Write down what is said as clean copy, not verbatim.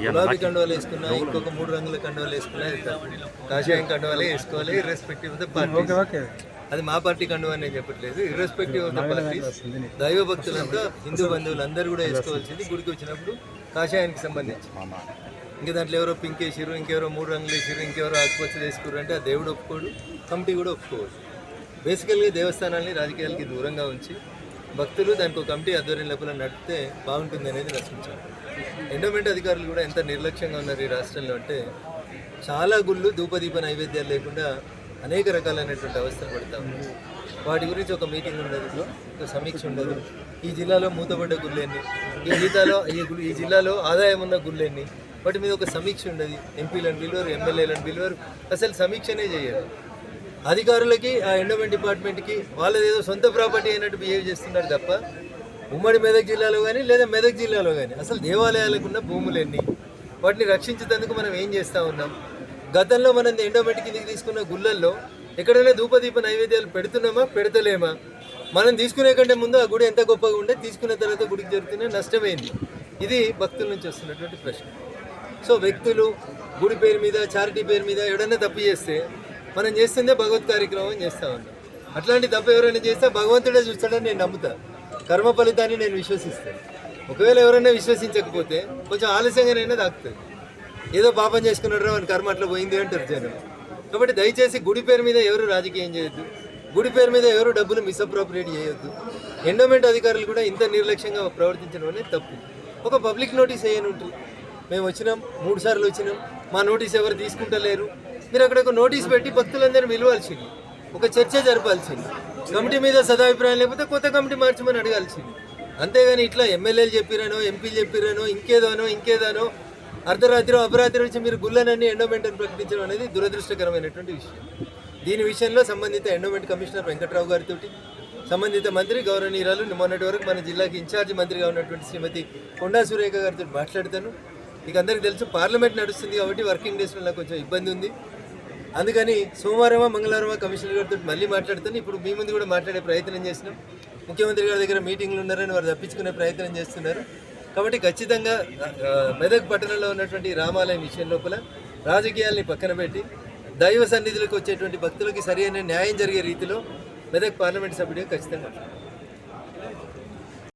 గులాబీ కండువాలు వేసుకున్నా, ఇంకొక 3 రంగుల కండువాలు వేసుకున్నా కాషాయం కండువాలే వేసుకోవాలి, ఇర్రెస్పెక్టివ్ ఆఫ్ ద పార్టీ. అది మా పార్టీ కండువా అని నేను చెప్పట్లేదు. ఇర్రెస్పెక్టివ్ ఆఫ్ ద పార్టీ, దైవ భక్తులంతా హిందూ బంధువులు అందరూ కూడా వేసుకోవాల్సింది. గుడికి వచ్చినప్పుడు కాషాయానికి సంబంధించి. ఇంకా దాంట్లో ఎవరో పింక్ వేసారు, ఇంకెవరో 3 రంగులు వేసారు, ఇంకెవరో ఆకుపచ్చ వేసుకున్నారు అంటే ఆ దేవుడు ఒప్పుకోడు, కమిటీ కూడా ఒప్పుకోడు. బేసికల్గా దేవస్థానాల్ని రాజకీయాలకి దూరంగా ఉంచి భక్తులు దానికి ఒక కమిటీ ఆధ్వర్యం లోపల నడిపితే బాగుంటుంది అనేది రచించారు. ఎండోమెంట్ అధికారులు కూడా ఎంత నిర్లక్ష్యంగా ఉన్నారు ఈ రాష్ట్రంలో అంటే, చాలా గుళ్ళు ధూపదీప నైవేద్యాలు లేకుండా అనేక రకాలైనటువంటి అవస్థలు పడతా ఉన్నాయి. వాటి గురించి ఒక మీటింగ్ ఉండదు, ఒక సమీక్ష ఉండదు. ఈ జిల్లాలో మూతపడ్డ గుళ్ళెన్ని, ఈ జిల్లాలో ఆదాయం ఉన్న గుళ్ళెన్ని, వాటి మీద ఒక సమీక్ష ఉండదు. ఎంపీలను పిలువరు, ఎమ్మెల్యేలను పిలువరు, అసలు సమీక్షనే చేయరు. అధికారులకి ఆ ఎండోమెంట్ డిపార్ట్మెంట్కి వాళ్ళదేదో సొంత ప్రాపర్టీ అయినట్టు బిహేవ్ చేస్తున్నారు తప్ప, ఉమ్మడి మెదక్ జిల్లాలో కానీ లేదా మెదక్ జిల్లాలో కానీ అసలు దేవాలయాలకు ఉన్న భూములు ఎన్ని, వాటిని రక్షించేందుకు మనం ఏం చేస్తూ ఉన్నాం? గతంలో మనం ఎండోమెంట్ కిందకి తీసుకున్న గుళ్ళల్లో ఎక్కడైనా ధూపదీప నైవేద్యాలు పెడుతున్నామా, పెడతలేమా? మనం తీసుకునే కంటే ముందు ఆ గుడి ఎంత గొప్పగా ఉంటే తీసుకున్న తర్వాత గుడికి జరుగుతున్న నష్టమైంది. ఇది భక్తుల నుంచి వస్తున్నటువంటి ప్రశ్న. సో వ్యక్తులు గుడి పేరు మీద, చారిటీ పేరు మీద ఎవడైనా తప్పు చేస్తే మనం చేస్తుందే భగవత్ కార్యక్రమం చేస్తూ ఉన్నాం. అట్లాంటి తప్పు ఎవరైనా చేస్తే భగవంతుడే చూస్తాడని నేను నమ్ముతా. కర్మ ఫలితాన్ని నేను విశ్వసిస్తాను. ఒకవేళ ఎవరైనా విశ్వసించకపోతే కొంచెం ఆలస్యంగానైనా దాక్కుతుంది. ఏదో పాపం చేసుకున్నాడు అని కర్మ అట్లా పోయింది అంటారు జనం. కాబట్టి దయచేసి గుడి పేరు మీద ఎవరు రాజకీయం చేయొద్దు, గుడి పేరు మీద ఎవరు డబ్బులు మిస్అప్రోప్రియేట్ చేయొద్దు. ఎండోమెంట్ అధికారులు కూడా ఇంత నిర్లక్ష్యంగా ప్రవర్తించడం అనేది తప్పు. ఒక పబ్లిక్ నోటీస్ వేయని ఉంటుంది. మేము వచ్చినాం, 3 సార్లు వచ్చినాం, మా నోటీస్ ఎవరు తీసుకుంటలేరు. మీరు అక్కడ ఒక నోటీస్ పెట్టి భక్తులందరూ పిలవాల్సింది, ఒక చర్చ జరపాల్సింది. కమిటీ మీద సదాభిప్రాయం లేకపోతే కొత్త కమిటీ మార్చమని అడగాల్సింది. అంతేగాని ఇట్లా ఎమ్మెల్యేలు చెప్పిరానో, ఎంపీలు చెప్పిరానో, ఇంకేదానో అర్ధరాత్రి అపరాత్రి నుంచి మీరు గుళ్ళనన్నీ ఎండోమెంట్ అని ప్రకటించడం అనేది దురదృష్టకరమైనటువంటి విషయం. దీని విషయంలో సంబంధిత ఎండోమెంట్ కమిషనర్ వెంకట్రావు గారితో, సంబంధిత మంత్రి గౌరవనీయురాలు మొన్నటి వరకు మన జిల్లాకి ఇన్ఛార్జి మంత్రిగా ఉన్నటువంటి శ్రీమతి కొండా సురేఖ గారితో మాట్లాడతాను. మీకు అందరికీ తెలుసు పార్లమెంట్ నడుస్తుంది కాబట్టి వర్కింగ్ డేస్లో నాకు కొంచెం ఇబ్బంది ఉంది. అందుకని సోమవారమా మంగళవారమా కమిషనర్ గారితో మళ్ళీ మాట్లాడుతాను. ఇప్పుడు మీ ముందు కూడా మాట్లాడే ప్రయత్నం చేసినాం. ముఖ్యమంత్రి గారి దగ్గర మీటింగ్లు ఉన్నారని వారు తప్పించుకునే ప్రయత్నం చేస్తున్నారు. కాబట్టి ఖచ్చితంగా మెదక్ పట్టణంలో ఉన్నటువంటి రామాలయం విషయం లోపల రాజకీయాల్ని పక్కన పెట్టి దైవ సన్నిధులకు వచ్చేటువంటి భక్తులకి సరైన న్యాయం జరిగే రీతిలో మెదక్ పార్లమెంట్ సభ్యుడిగా ఖచ్చితంగా